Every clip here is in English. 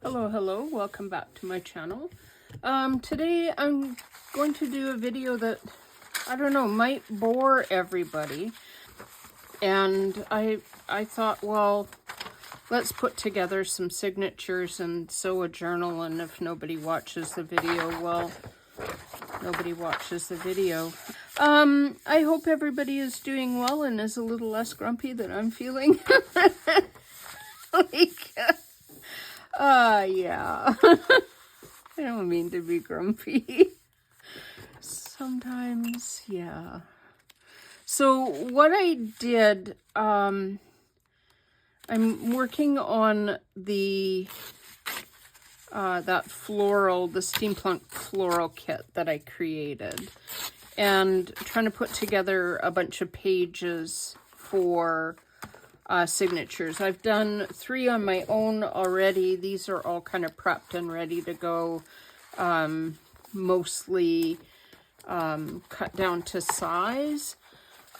Hello, welcome back to my channel. Today I'm going to do a video that, I don't know, might bore everybody. And I thought, well, let's put together some signatures and sew a journal, and if nobody watches the video, well, nobody watches the video. I hope everybody is doing well and is a little less grumpy than I'm feeling. Yeah. I don't mean to be grumpy. Sometimes, yeah. So what I did, I'm working on the that floral, the Steampunk floral kit that I created, and trying to put together a bunch of pages for signatures. I've done 3 on my own already. These are all kind of prepped and ready to go, mostly cut down to size.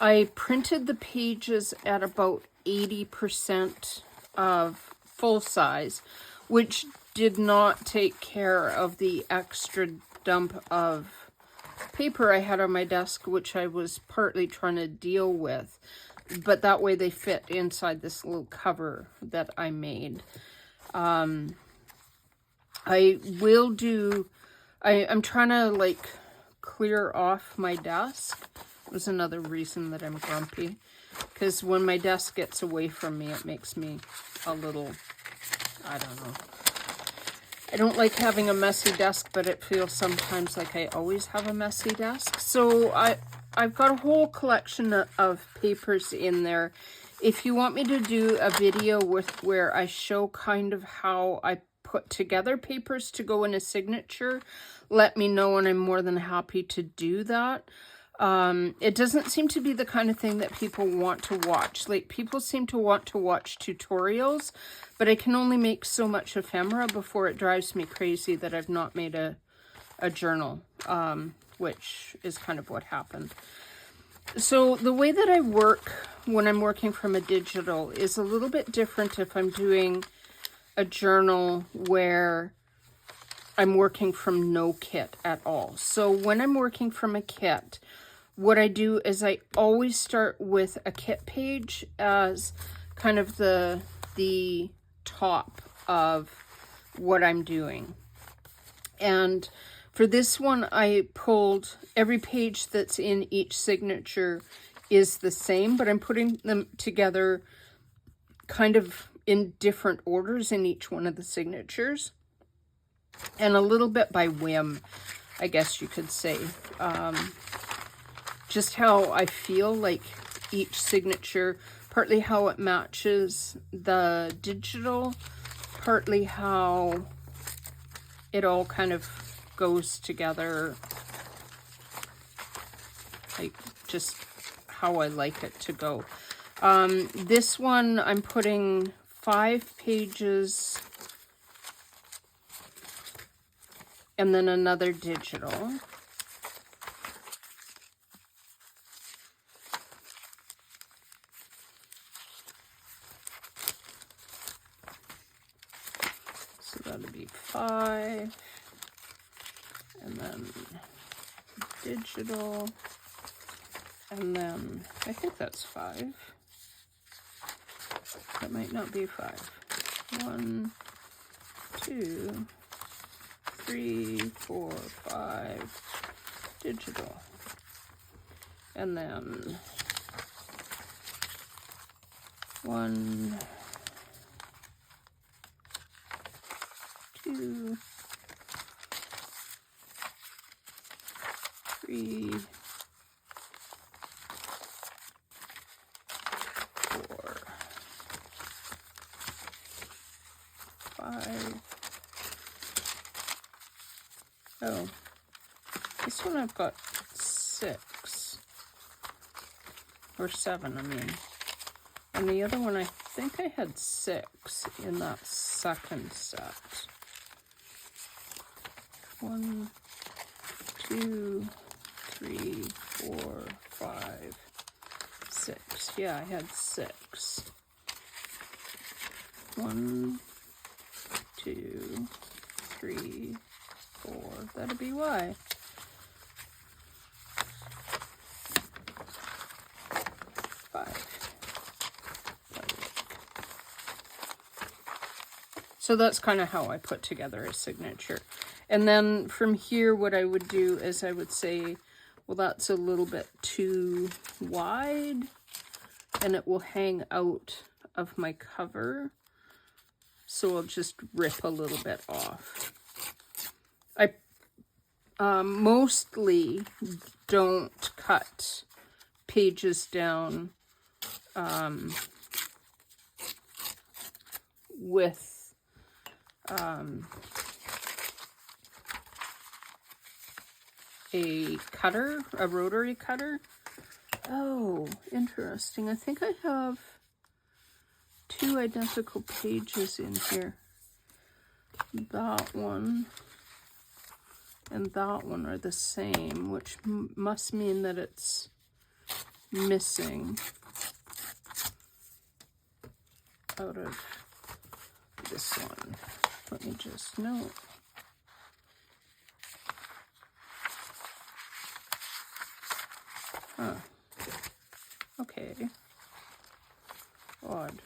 I printed the pages at about 80% of full size, which did not take care of the extra dump of paper I had on my desk, which I was partly trying to deal with. But that way they fit inside this little cover that I made. I will do, I'm trying to like clear off my desk. Was another reason that I'm grumpy, because when my desk gets away from me, it makes me a little, I don't know. I don't like having a messy desk, but it feels sometimes like I always have a messy desk. So I've got a whole collection of papers in there. If you want me to do a video where I show kind of how I put together papers to go in a signature, let me know, and I'm more than happy to do that. It doesn't seem to be the kind of thing that people want to watch. Like, people seem to want to watch tutorials, but I can only make so much ephemera before it drives me crazy that I've not made a journal, which is kind of what happened. So the way that I work when I'm working from a digital is a little bit different if I'm doing a journal where I'm working from no kit at all. So when I'm working from a kit, what I do is I always start with a kit page as kind of the top of what I'm doing. And for this one, I pulled every page that's in each signature is the same, but I'm putting them together kind of in different orders in each one of the signatures. And a little bit by whim, I guess you could say. Just how I feel like each signature, partly how it matches the digital, partly how it all kind of goes together, like just how I like it to go. This one, I'm putting 5 pages and then another digital. So that'll be 5. And then digital. And then I think that's 5. That might not be 5. 1, 2, 3, 4, 5, digital. And then 1, 2, 3, 4, 5. Oh, this one I've got 6 or 7, I mean. And the other one, I think I had 6 in that second set. 1, 2, 3, 4, 5, 6. Yeah, I had 6. 1, 2, 3, 4. That'd be Y. 5. So that's kind of how I put together a signature. And then from here, what I would do is I would say, well, that's a little bit too wide, and it will hang out of my cover. So I'll just rip a little bit off. I mostly don't cut pages down with a cutter, a rotary cutter. Oh, interesting. I think I have 2 identical pages in here. That one and that one are the same, which must mean that it's missing out of this one. Let me just note. Huh. Okay. Odd.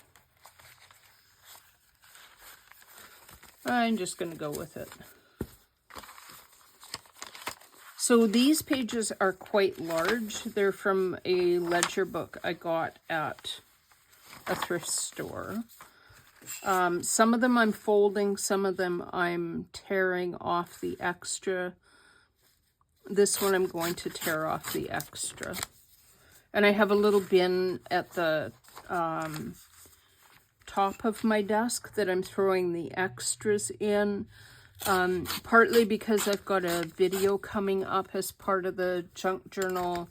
I'm just going to go with it. So these pages are quite large. They're from a ledger book I got at a thrift store. Some of them I'm folding, some of them I'm tearing off the extra. This one I'm going to tear off the extra. And I have a little bin at the top of my desk that I'm throwing the extras in. Partly because I've got a video coming up as part of the Junk Journal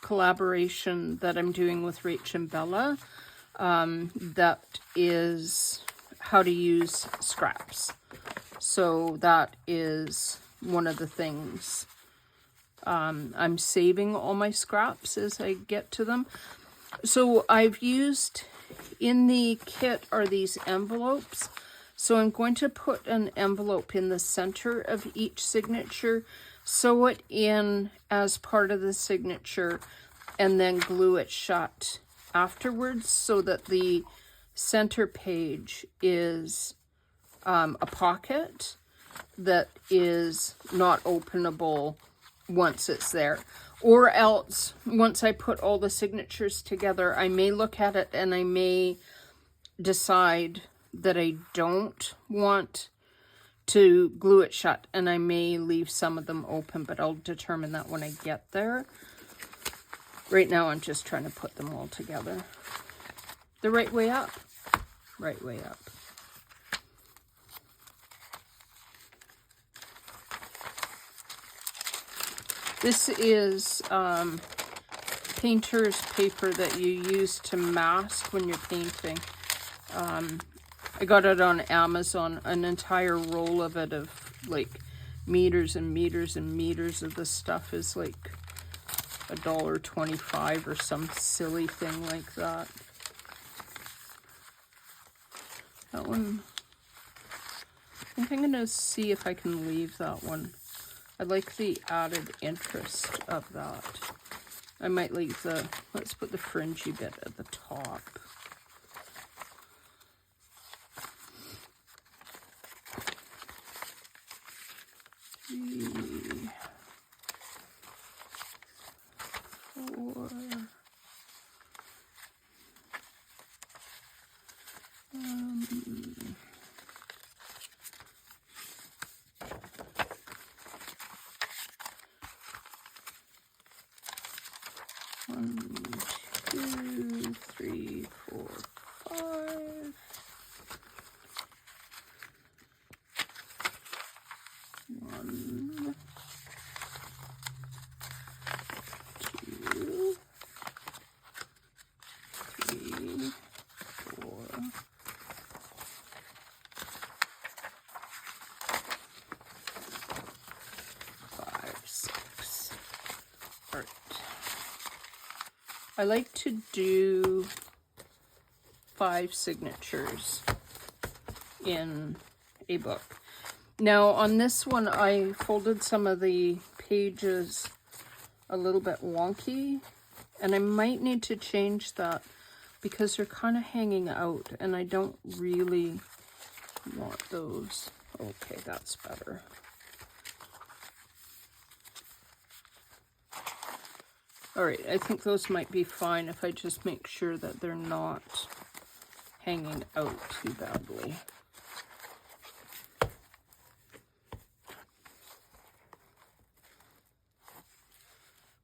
collaboration that I'm doing with Rach and Bella. That is how to use scraps. So that is one of the things. I'm saving all my scraps as I get to them. So I've used, in the kit are these envelopes. So I'm going to put an envelope in the center of each signature, sew it in as part of the signature, and then glue it shut afterwards so that the center page is a pocket that is not openable once it's there. Or else, once I put all the signatures together, I may look at it and I may decide that I don't want to glue it shut, and I may leave some of them open, but I'll determine that when I get there. Right now I'm just trying to put them all together the right way up. Right way up. This is painter's paper that you use to mask when you're painting. I got it on Amazon, an entire roll of it, of like meters and meters and meters of this stuff is like $1.25 or some silly thing like that. That one, I think I'm going to see if I can leave that one. I like the added interest of that. I might leave the, let's put the fringy bit at the top. I like to do 5 signatures in a book. Now on this one, I folded some of the pages a little bit wonky, and I might need to change that because they're kind of hanging out and I don't really want those. Okay, that's better. All right, I think those might be fine if I just make sure that they're not hanging out too badly.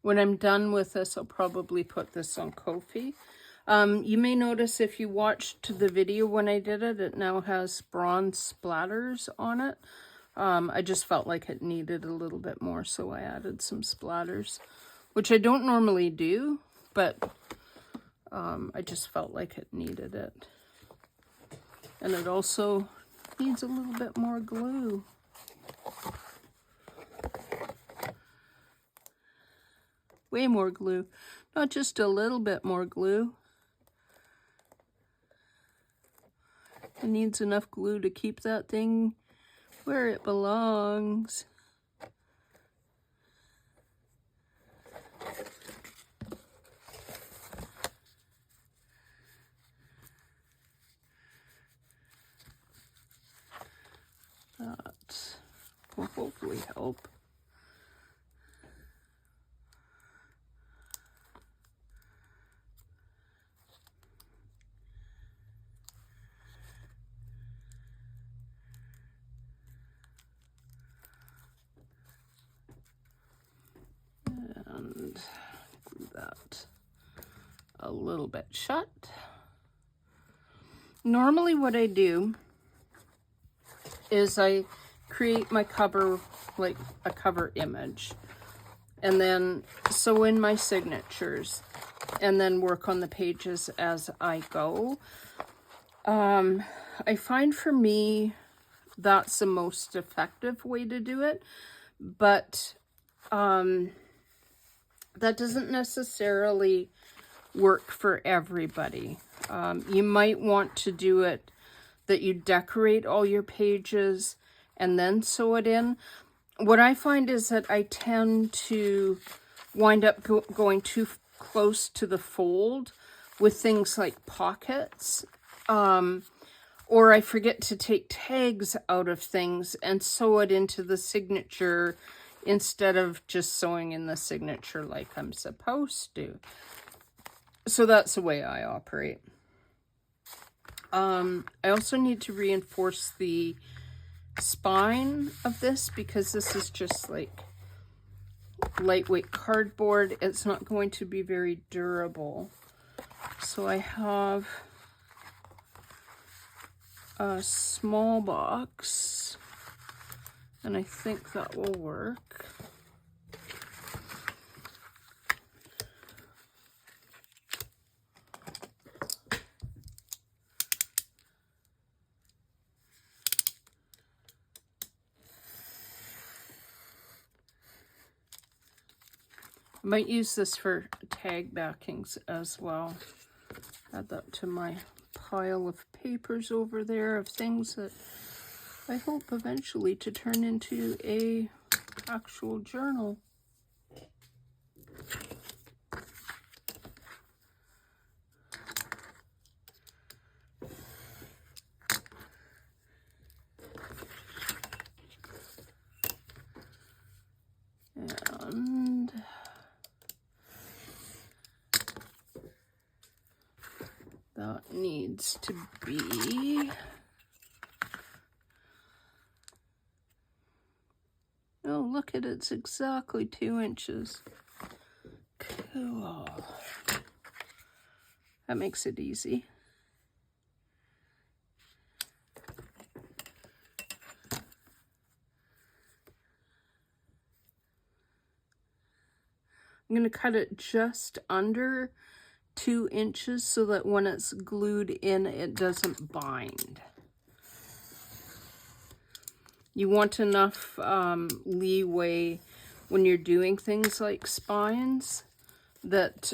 When I'm done with this, I'll probably put this on Ko-fi. You may notice if you watched the video when I did it, it now has bronze splatters on it. I just felt like it needed a little bit more, so I added some splatters, which I don't normally do, but I just felt like it needed it. And it also needs a little bit more glue. Way more glue, not just a little bit more glue. It needs enough glue to keep that thing where it belongs. That will hopefully help. And glue that a little bit shut. Normally what I do is I create my cover, like a cover image, and then sew in my signatures and then work on the pages as I go. I find for me that's the most effective way to do it, but that doesn't necessarily work for everybody. You might want to do it that you decorate all your pages and then sew it in. What I find is that I tend to wind up going too close to the fold with things like pockets, or I forget to take tags out of things and sew it into the signature instead of just sewing in the signature like I'm supposed to. So that's the way I operate. I also need to reinforce the spine of this because this is just like lightweight cardboard. It's not going to be very durable. So I have a small box, and I think that will work. I might use this for tag backings as well. Add that to my pile of papers over there of things that I hope eventually to turn into a actual journal. And that needs to be, oh, look at it, it's exactly 2 inches. Cool. That makes it easy. I'm going to cut it just under 2 inches so that when it's glued in, it doesn't bind. You want enough leeway when you're doing things like spines that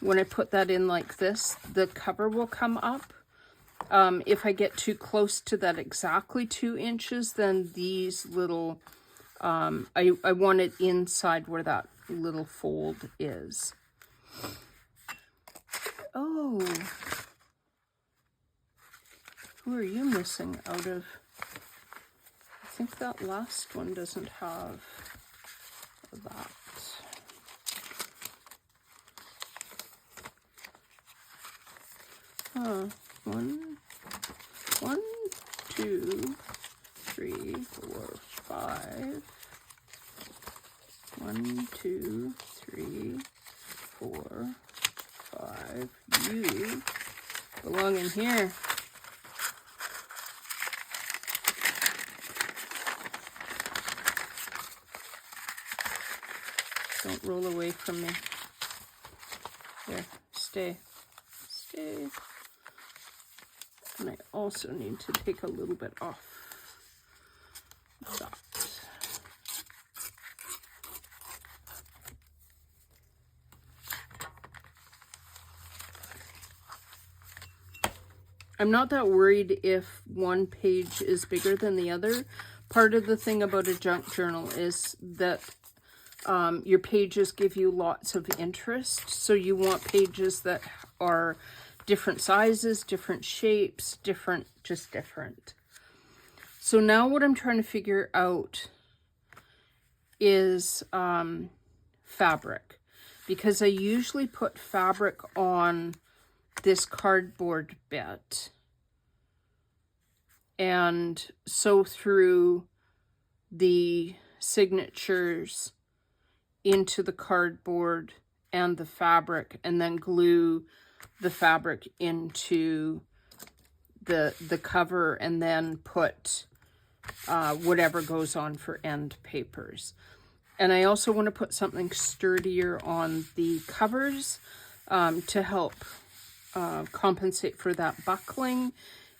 when I put that in like this, the cover will come up. If I get too close to that exactly 2 inches, then these little, I want it inside where that little fold is. Oh, who are you missing out of? I think that last one doesn't have that. One, 2, 3, 4, 5. 1, 2, 3, 4, 5. You belong in here. Don't roll away from me. There, stay. Stay. And I also need to take a little bit off that. I'm not that worried if one page is bigger than the other. Part of the thing about a junk journal is that your pages give you lots of interest. So you want pages that are different sizes, different shapes, just different. So now what I'm trying to figure out is fabric. Because I usually put fabric on this cardboard bit and sew through the signatures into the cardboard and the fabric, and then glue the fabric into the cover, and then put whatever goes on for end papers. And I also want to put something sturdier on the covers to help compensate for that buckling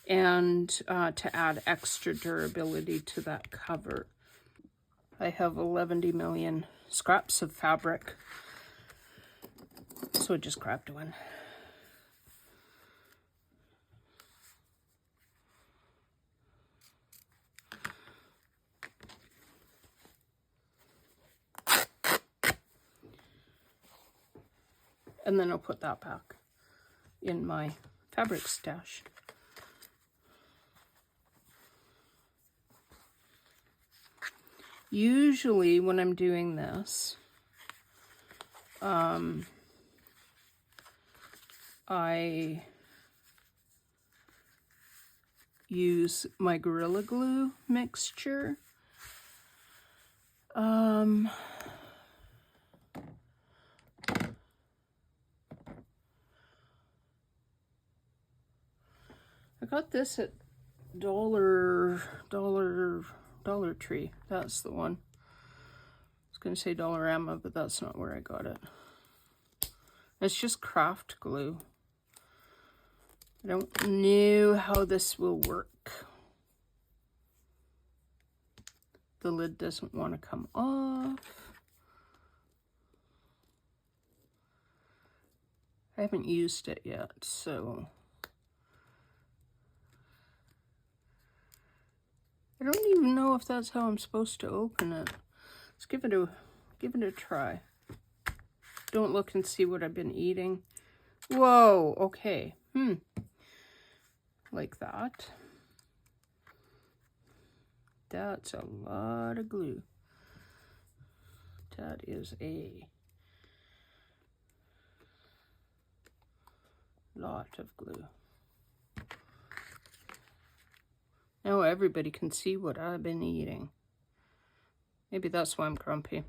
and to add extra durability to that cover. I have 11 million scraps of fabric, so I just grabbed one. And then I'll put that back in my fabric stash. Usually when I'm doing this, I use my Gorilla Glue mixture. I got this at Dollar Tree. That's the one. I was going to say Dollarama, but that's not where I got it. It's just craft glue. I don't know how this will work. The lid doesn't want to come off. I haven't used it yet, so I don't even know if that's how I'm supposed to open it. Let's give it a try. Don't look and see what I've been eating. Whoa, okay. Like that. That's a lot of glue. That is a lot of glue. Now everybody can see what I've been eating. Maybe that's why I'm grumpy.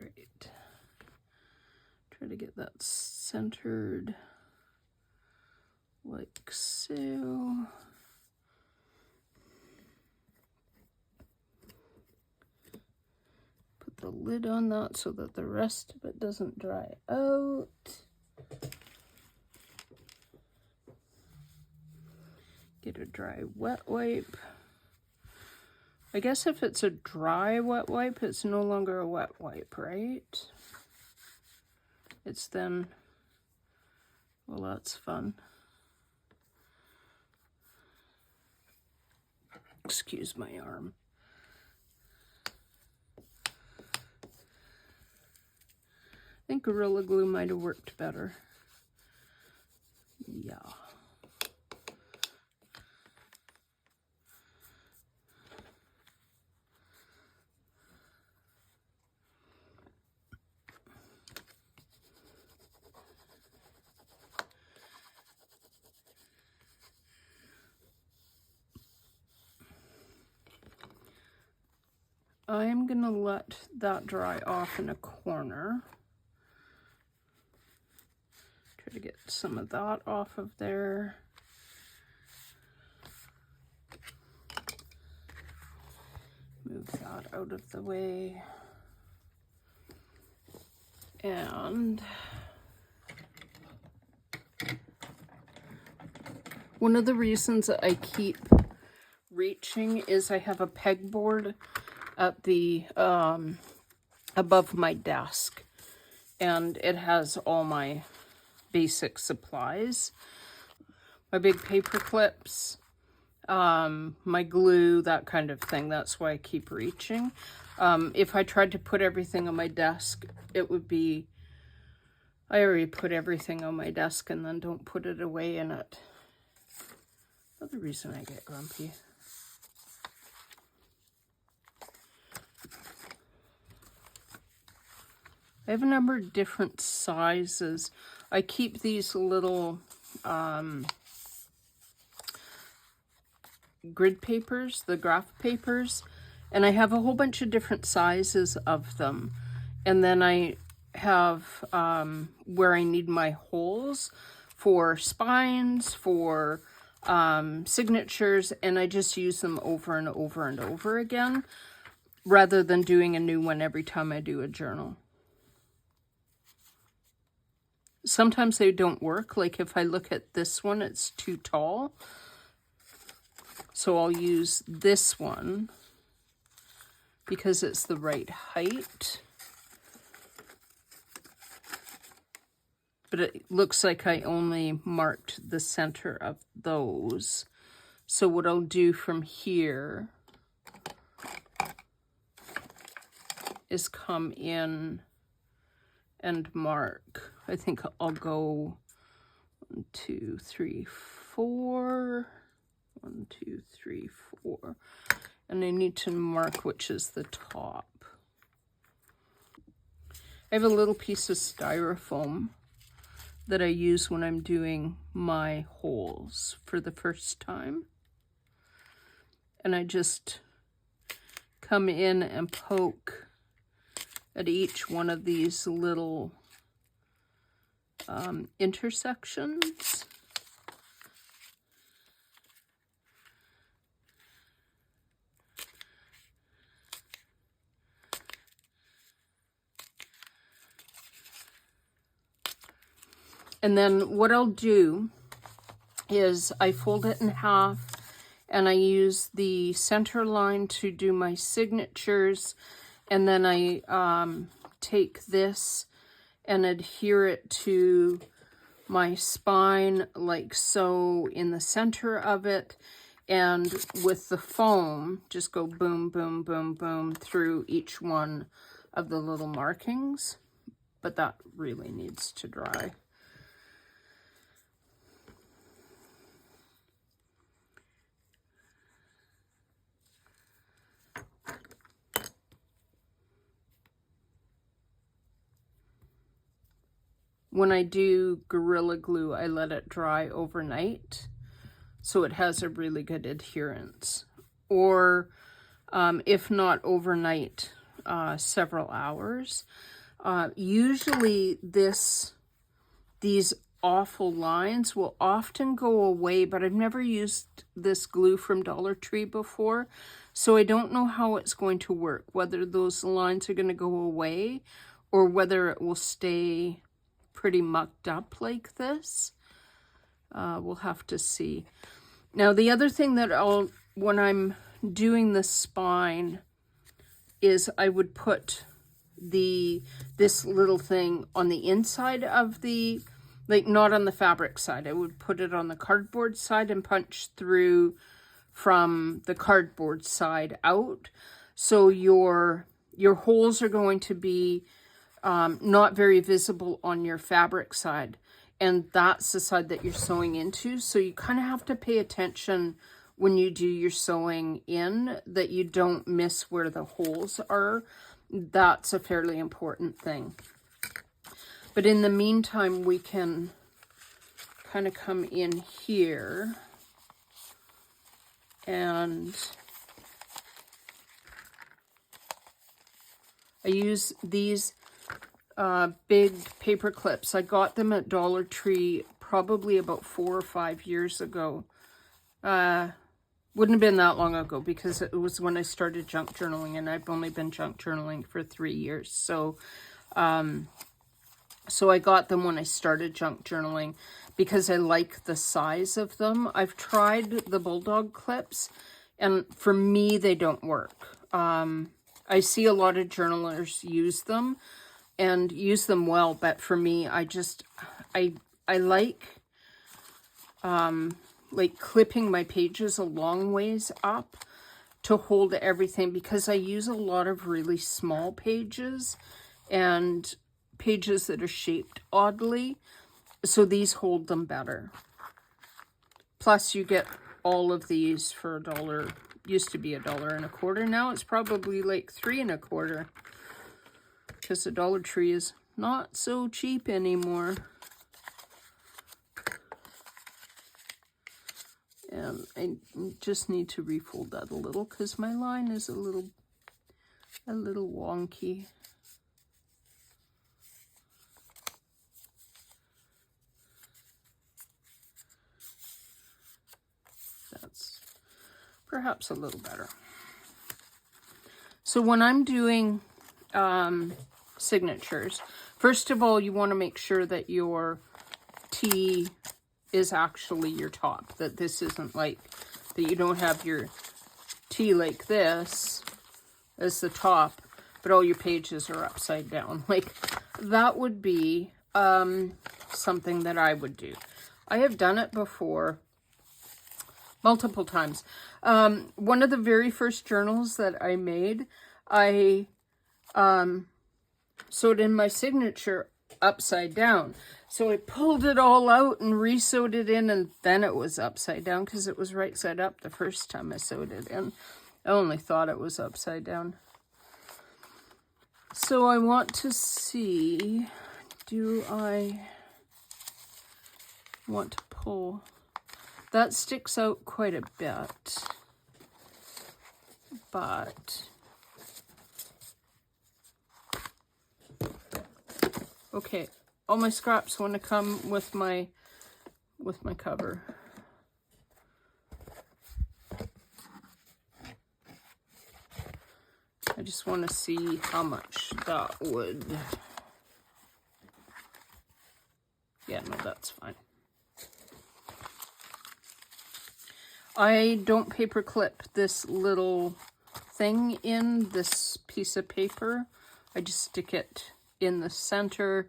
Alright. Try to get that centered like so. the lid on that so that the rest of it doesn't dry out. Get a dry wet wipe. I guess if it's a dry wet wipe, it's no longer a wet wipe, right? It's then, well, that's fun. Excuse my arm. I think Gorilla Glue might have worked better. Yeah. I'm gonna let that dry off in a corner. Try to get some of that off of there. Move that out of the way. And one of the reasons that I keep reaching is I have a pegboard at the above my desk, and it has all my basic supplies, my big paper clips, my glue, that kind of thing. That's why I keep reaching. If I tried to put everything on my desk, it would be, I already put everything on my desk and then don't put it away in it. Another reason I get grumpy. I have a number of different sizes. I keep these little grid papers, the graph papers, and I have a whole bunch of different sizes of them. And then I have where I need my holes for spines, for signatures, and I just use them over and over and over again, rather than doing a new one every time I do a journal. Sometimes they don't work. Like if I look at this one, it's too tall. So I'll use this one because it's the right height. But it looks like I only marked the center of those. So what I'll do from here is come in and mark. I think I'll go 1, 2, 3, 4. 1, 2, 3, 4. And I need to mark which is the top. I have a little piece of styrofoam that I use when I'm doing my holes for the first time. And I just come in and poke at each one of these little intersections. And then what I'll do is I fold it in half and I use the center line to do my signatures. And then I take this and adhere it to my spine like so in the center of it. And with the foam, just go boom, boom, boom, boom through each one of the little markings. But that really needs to dry. When I do Gorilla Glue, I let it dry overnight so it has a really good adherence. Or if not overnight, several hours. Usually these awful lines will often go away, but I've never used this glue from Dollar Tree before, so I don't know how it's going to work, whether those lines are going to go away or whether it will stay pretty mucked up like this. We'll have to see. Now, the other thing that when I'm doing the spine, is I would put this little thing on the inside of the, like not on the fabric side. I would put it on the cardboard side and punch through from the cardboard side out. So your holes are going to be not very visible on your fabric side. And that's the side that you're sewing into. So you kind of have to pay attention when you do your sewing in, that you don't miss where the holes are. That's a fairly important thing. But in the meantime, we can kind of come in here and I use these big paper clips. I got them at Dollar Tree probably about 4 or 5 years ago. Wouldn't have been that long ago because it was when I started junk journaling, and I've only been junk journaling for 3 years. So I got them when I started junk journaling because I like the size of them. I've tried the Bulldog clips, and for me, they don't work. I see a lot of journalers use them and use them well, but for me, I like clipping my pages a long ways up to hold everything, because I use a lot of really small pages and pages that are shaped oddly, so these hold them better. Plus you get all of these for $1. Used to be $1.25. Now it's probably like $3.25, because the Dollar Tree is not so cheap anymore. And I just need to refold that a little because my line is a little wonky. That's perhaps a little better. So when I'm doing signatures, first of all, you want to make sure that your T is actually your top, that this isn't like, that you don't have your T like this as the top, but all your pages are upside down. Like, that would be something that I would do. I have done it before, multiple times. One of the very first journals that I made, I sewed in my signature upside down. So I pulled it all out and re-sewed it in, and then it was upside down because it was right side up the first time I sewed it in. I only thought it was upside down. So I want to see, do I want to pull? That sticks out quite a bit, but okay. All my scraps want to come with my cover. I just want to see how much that would. Yeah, no, that's fine. I don't paper clip this little thing in this piece of paper. I just stick it in the center.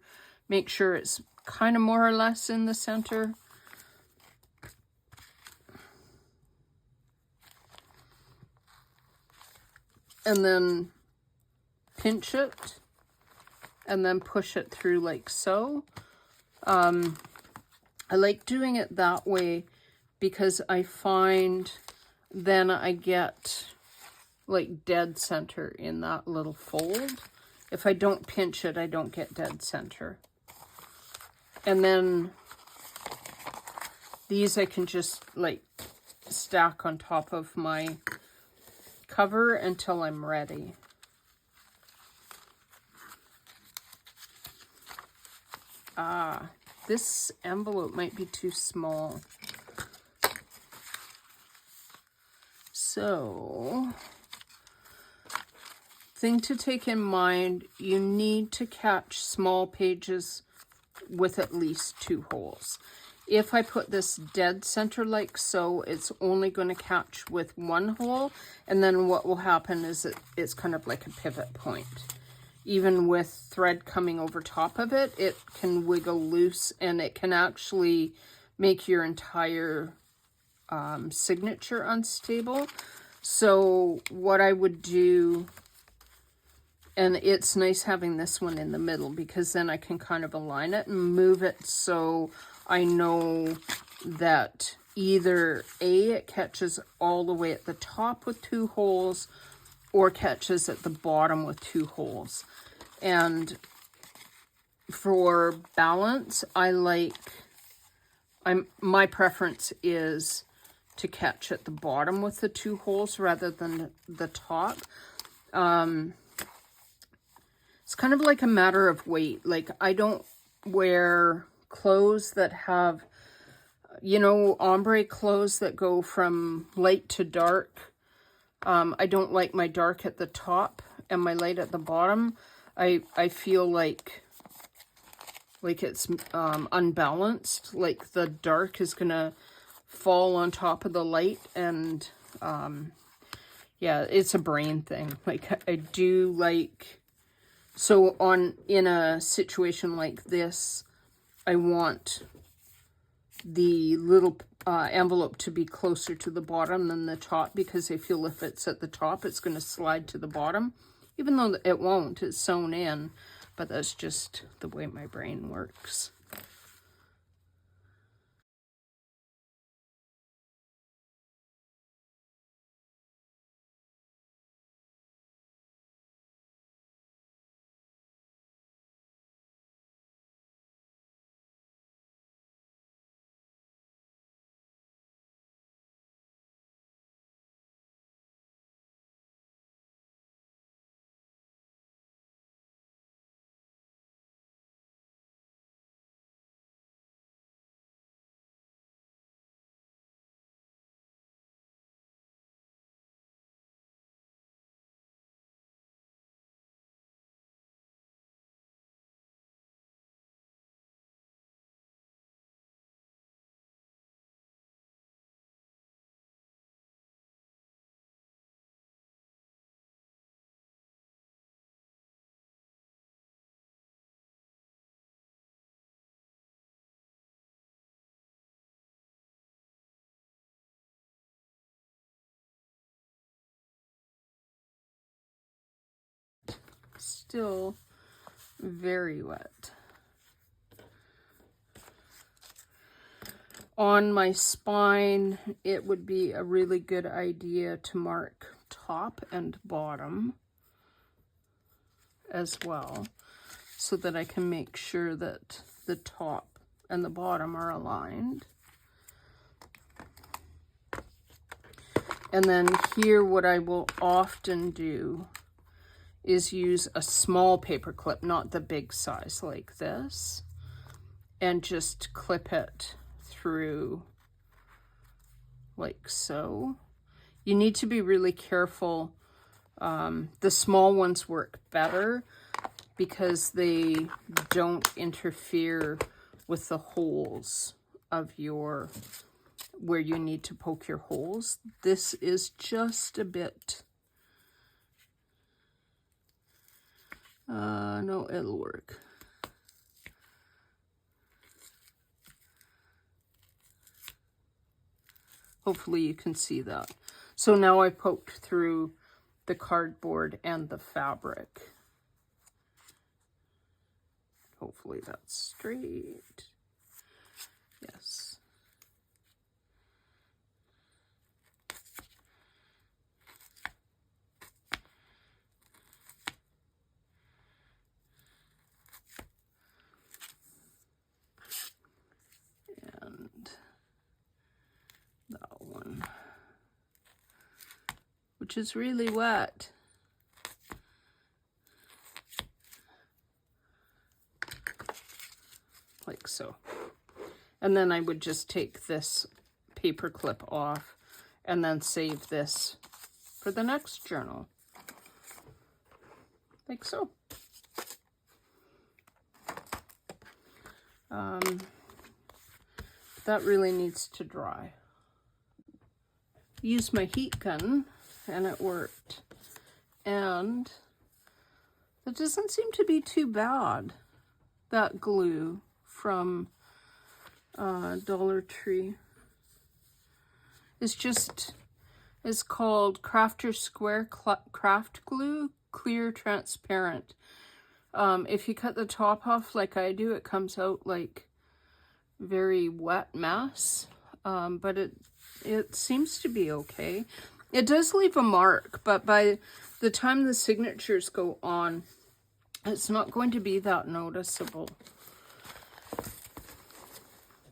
Make sure it's kind of more or less in the center. And then pinch it and then push it through like so. I like doing it that way because I find then I get like dead center in that little fold. If I don't pinch it, I don't get dead center. And then these I can just like stack on top of my cover until I'm ready. this envelope might be too small. So, thing to take in mind, you need to catch small pages with at least 2 holes. If I put this dead center like so, it's only going to catch with 1 hole, and then what will happen is it's kind of like a pivot point. Even with thread coming over top of it, it can wiggle loose, and it can actually make your entire signature unstable. So what I would do, and it's nice having this one in the middle, because then I can kind of align it and move it so I know that either A, it catches all the way at the top with 2 holes, or catches at the bottom with 2 holes. And for balance, my preference is to catch at the bottom with the 2 holes rather than the top. It's kind of like a matter of weight. Like, I don't wear clothes that have, you know, ombre clothes that go from light to dark. I don't like my dark at the top and my light at the bottom. I feel like it's unbalanced. Like the dark is gonna fall on top of the light, and yeah, it's a brain thing. Like, I do like, so in a situation like this, I want the little envelope to be closer to the bottom than the top, because I feel if it's at the top, it's going to slide to the bottom, even though it won't. It's sewn in, but that's just the way my brain works. Still very wet. On my spine, it would be a really good idea to mark top and bottom as well, so that I can make sure that the top and the bottom are aligned. And then here, what I will often do is use a small paper clip, not the big size like this, and just clip it through like so. You need to be really careful. The small ones work better because they don't interfere with the holes of your, where you need to poke your holes. This is just a bit, no, it'll work. Hopefully you can see that. So now I poked through the cardboard and the fabric. Hopefully that's straight. Yes. And that one, which is really wet. Like so. And then I would just take this paper clip off and then save this for the next journal. Like so. That really needs to dry. Used my heat gun and it worked. And it doesn't seem to be too bad, that glue from Dollar Tree. It's called Crafter Square Craft Glue, clear transparent. If you cut the top off like I do, it comes out like very wet mess, but it seems to be okay. It does leave a mark, but by the time the signatures go on, it's not going to be that noticeable.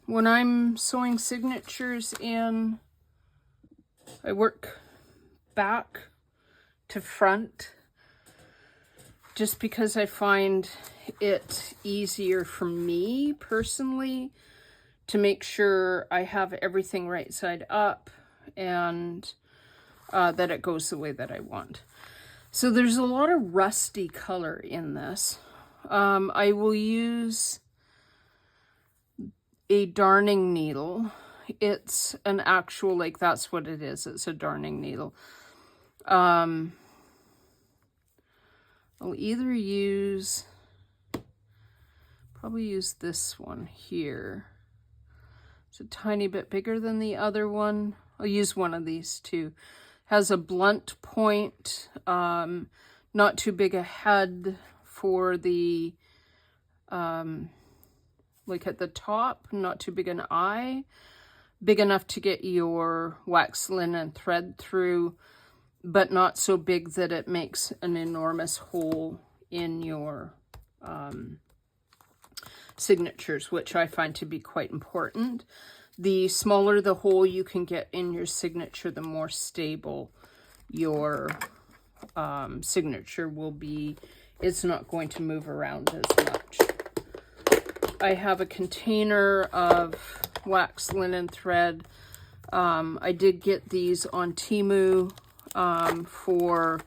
When I'm sewing signatures in, I work back to front just because I find it easier for me personally to make sure I have everything right side up and that it goes the way that I want. So there's a lot of rusty color in this. I will use a darning needle. It's an actual, like, that's what it is. It's a darning needle. I'll either probably use this one here. It's a tiny bit bigger than the other one. I'll use one of these two. Has a blunt point, not too big a head for the, like at the top, not too big an eye, big enough to get your wax linen thread through, but not so big that it makes an enormous hole in your signatures, which I find to be quite important. The smaller the hole you can get in your signature, the more stable your signature will be. It's not going to move around as much. I have a container of wax linen thread. I did get these on Temu for,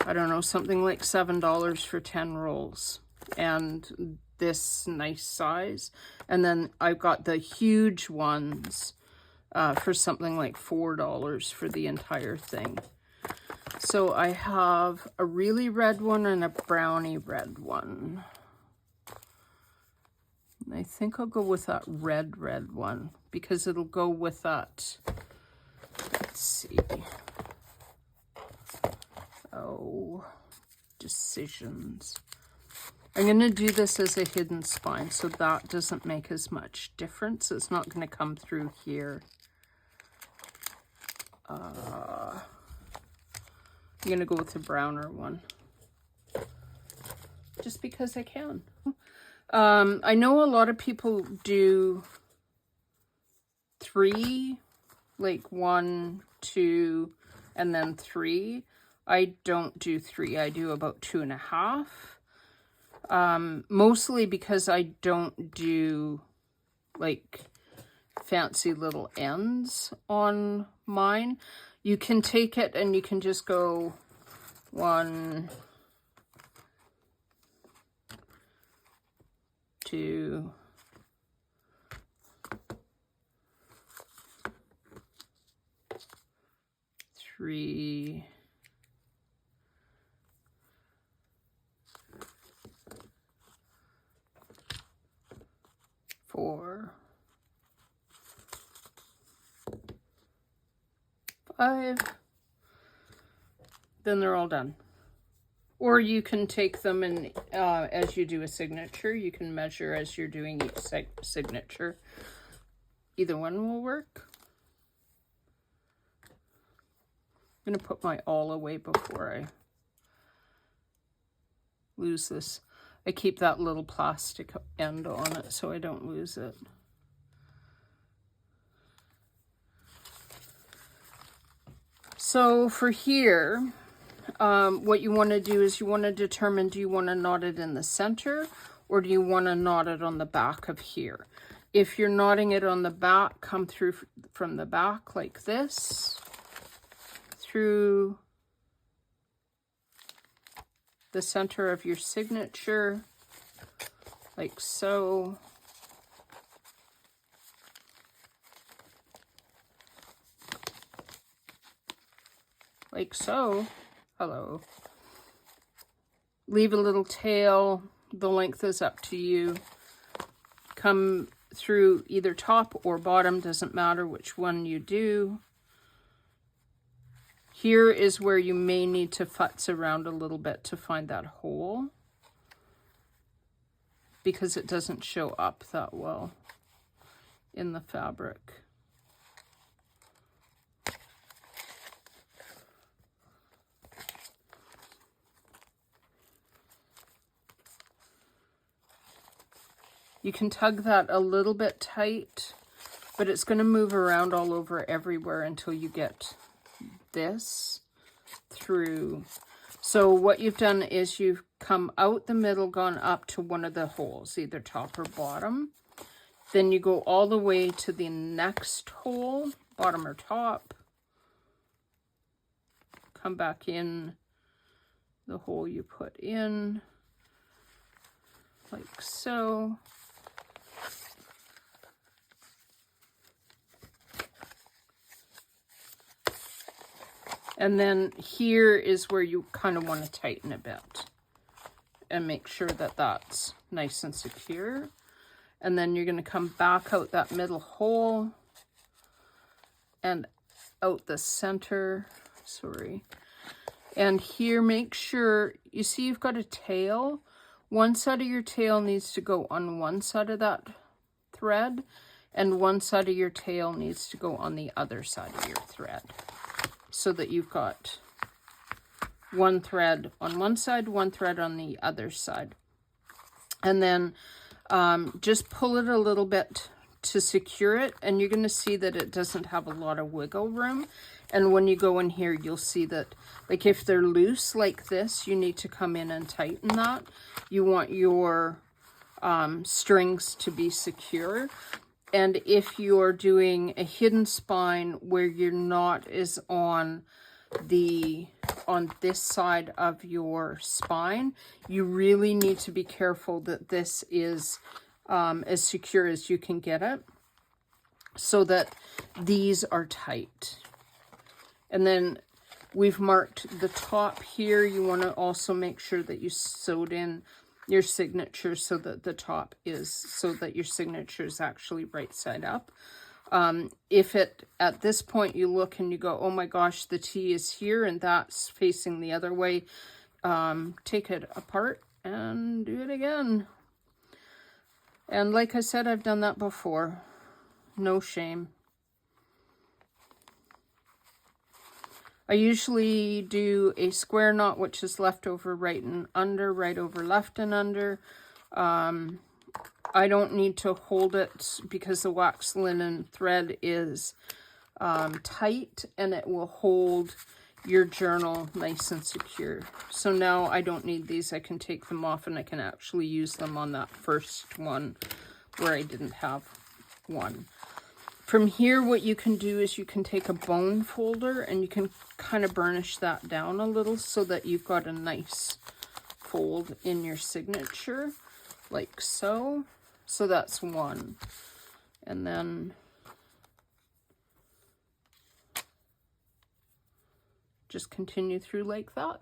I don't know, something like $7 for 10 rolls. And this nice size. And then I've got the huge ones for something like $4 for the entire thing. So I have a really red one and a brownie red one. And I think I'll go with that red one because it'll go with that. Let's see. Oh, Decisions. I'm going to do this as a hidden spine, so that doesn't make as much difference. It's not going to come through here. I'm going to go with the browner one. Just because I can. I know a lot of people do 3, like 1, 2, and then 3. I don't do 3. I do about 2.5. Mostly because I don't do like fancy little ends on mine. You can take it and you can just go 1, 2, 3, 4, 5, then they're all done. Or you can take them and as you do a signature, you can measure as you're doing each signature. Either one will work. I'm going to put my awl away before I lose this. I keep that little plastic end on it so I don't lose it. So for here, what you want to do is you want to determine, do you want to knot it in the center or do you want to knot it on the back of here? If you're knotting it on the back, come through from the back like this, through the center of your signature, like so. Like so. Hello. Leave a little tail. The length is up to you. Come through either top or bottom, doesn't matter which one you do. Here is where you may need to futz around a little bit to find that hole, because it doesn't show up that well in the fabric. You can tug that a little bit tight, but it's going to move around all over everywhere until you get this through. So what you've done is you've come out the middle, gone up to one of the holes, either top or bottom. Then you go all the way to the next hole, bottom or top. Come back in the hole you put in, like so. And then here is where you kind of want to tighten a bit and make sure that that's nice and secure. And then you're going to come back out that middle hole and out the center, sorry. And here, make sure, you see you've got a tail. One side of your tail needs to go on one side of that thread, and one side of your tail needs to go on the other side of your thread, so that you've got one thread on one side, one thread on the other side. And then just pull it a little bit to secure it, and you're going to see that it doesn't have a lot of wiggle room. And when you go in here, you'll see that, like, if they're loose like this, you need to come in and tighten that. You want your strings to be secure. And if you're doing a hidden spine where your knot is on this side of your spine, you really need to be careful that this is as secure as you can get it, so that these are tight. And then we've marked the top here. You want to also make sure that you sewed in your signature so that the top is, so that your signature is actually right side up. If at this point you look and you go, oh my gosh, the T is here and that's facing the other way, take it apart and do it again. And like I said, I've done that before. No shame. I usually do a square knot, which is left over, right and under, right over, left and under. I don't need to hold it because the wax linen thread is tight, and it will hold your journal nice and secure. So now I don't need these. I can take them off, and I can actually use them on that first one where I didn't have one. From here, what you can do is you can take a bone folder and you can kind of burnish that down a little so that you've got a nice fold in your signature, like so. So that's one. And then just continue through like that.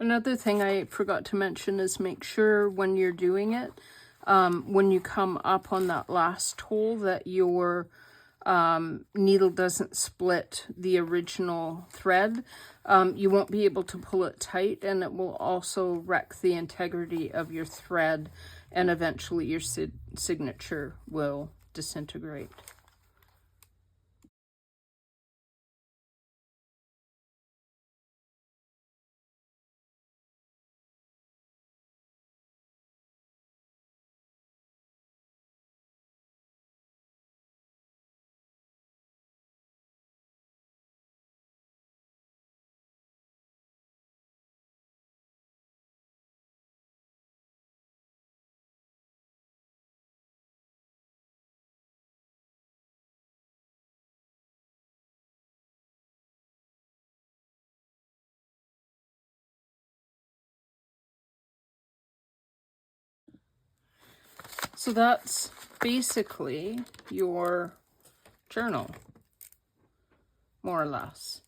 Another thing I forgot to mention is make sure when you're doing it, when you come up on that last hole, that your needle doesn't split the original thread. You won't be able to pull it tight, and it will also wreck the integrity of your thread, and eventually your signature will disintegrate. So that's basically your journal, more or less.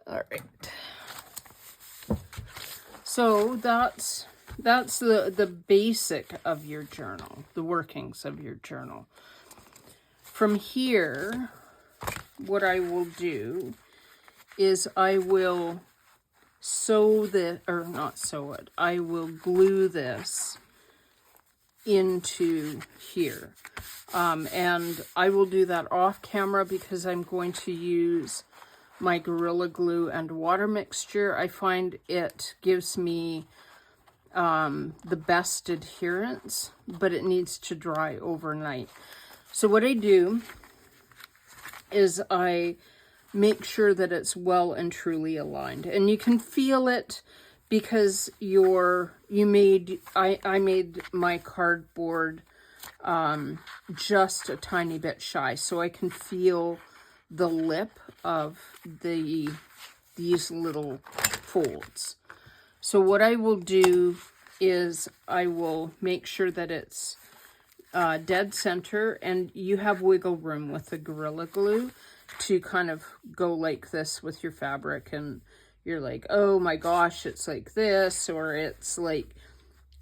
All right. So that's the basic of your journal, the workings of your journal. From here, what I will do is I will sew the, or not sew it, I will glue this into here. And I will do that off camera because I'm going to use my Gorilla Glue and water mixture. I find it gives me the best adherence, but it needs to dry overnight. So what I do is I make sure that it's well and truly aligned, and you can feel it because I made my cardboard just a tiny bit shy, so I can feel the lip of these little folds. So what I will do is I will make sure that it's dead center, and you have wiggle room with the Gorilla Glue to kind of go like this with your fabric, and you're like, oh my gosh, it's like this, or it's like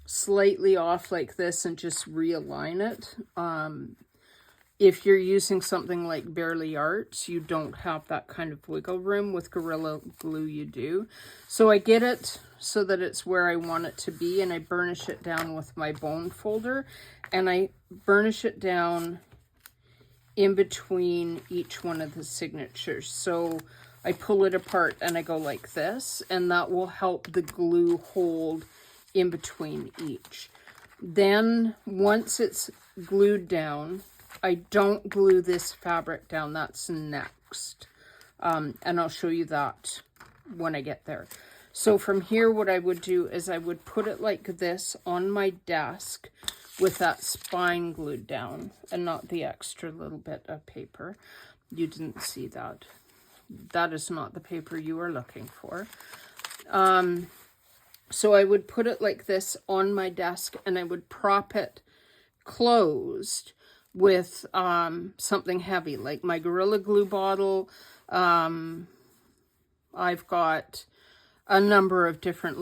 slightly off like this, and just realign it. If you're using something like Bearly Arts, you don't have that kind of wiggle room. With Gorilla Glue, you do. So I get it so that it's where I want it to be, and I burnish it down with my bone folder, and I burnish it down in between each one of the signatures. So I pull it apart and I go like this, and that will help the glue hold in between each. Then once it's glued down, I don't glue this fabric down, that's next. And I'll show you that when I get there. So from here, what I would do is I would put it like this on my desk with that spine glued down, and not the extra little bit of paper. You didn't see that. That is not the paper you are looking for. So I would put it like this on my desk, and I would prop it closed with something heavy, like my Gorilla Glue bottle. I've got a number of different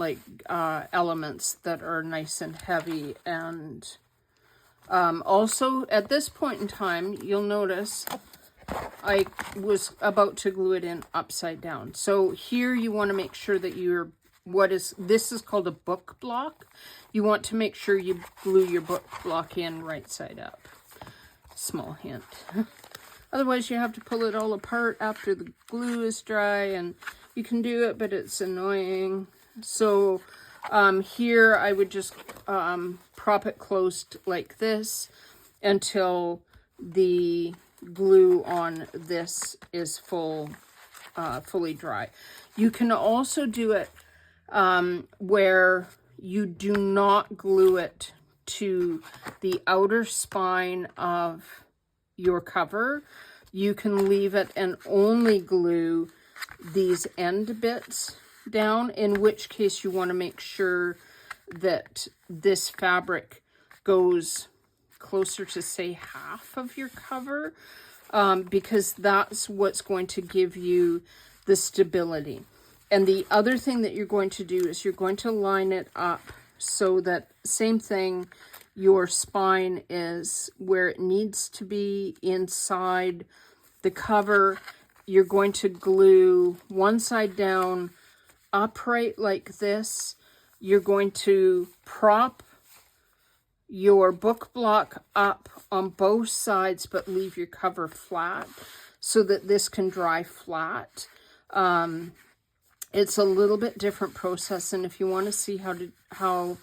elements that are nice and heavy, and also at this point in time, you'll notice I was about to glue it in upside down. So here you want to make sure that this is called a book block. You want to make sure you glue your book block in right side up. Small hint. Otherwise you have to pull it all apart after the glue is dry, and you can do it, but it's annoying. So here I would just prop it closed like this until the glue on this is fully dry. You can also do it where you do not glue it to the outer spine of your cover. You can leave it and only glue these end bits down, in which case you want to make sure that this fabric goes closer to, say, half of your cover, because that's what's going to give you the stability. And the other thing that you're going to do is you're going to line it up so that, same thing, your spine is where it needs to be inside the cover. You're going to glue one side down upright like this. You're going to prop your book block up on both sides, but leave your cover flat so that this can dry flat. It's a little bit different process, and if you want to see how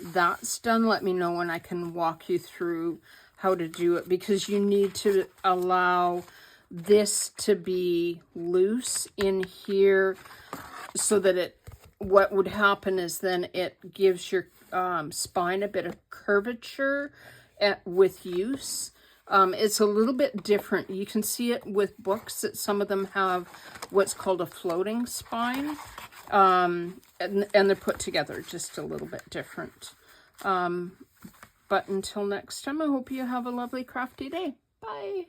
that's done, let me know and I can walk you through how to do it, because you need to allow this to be loose in here so that what would happen is then it gives your spine a bit of curvature with use. It's a little bit different. You can see it with books that some of them have what's called a floating spine, and they're put together just a little bit different. But until next time, I hope you have a lovely crafty day. Bye.